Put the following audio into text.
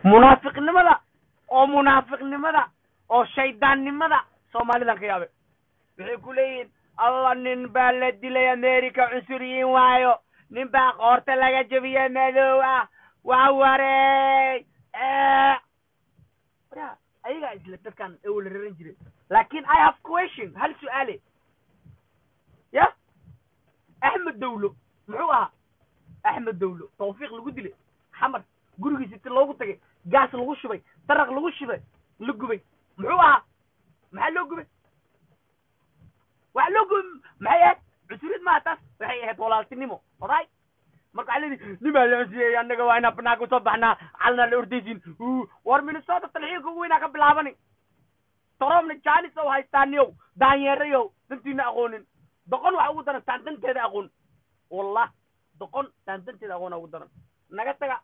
munaafiqnimada oo shaydaannimada Soomaalidan ka yaabay waxay ku leeyihiin alla nin baa la dilay America cunsuriyiin waayo nin baa qoorta laga jabiyay madow ah waa wareey ayaga isla dadkan oo la raran jiray laakiin I have question hal su'aale ya Ahmed Dawlo muxuu ahaa Ahmed Dawlo tawfiiq lagu dilay xamar gurigiisa inta loogu tagay gaas lagu shubay daraq lagu shubay la gubay muxuu ahaa maxaa loo gubay maxay cusurid ma taas waxay ahayd walaaltinimo oday marka xalidi nima la siiyay anaga waa ina banaanka soo baxnaa calna la ordaysin war Minnesota talxiilka ugu weynaa ka bilaabani toromna jaanis oo haystaaniyow daanyeerayow dantiina aqoonin doqon waxa ugu daran taantanteeda aqoon wallah doqon taantanteeda aqoon ugu daran naga taga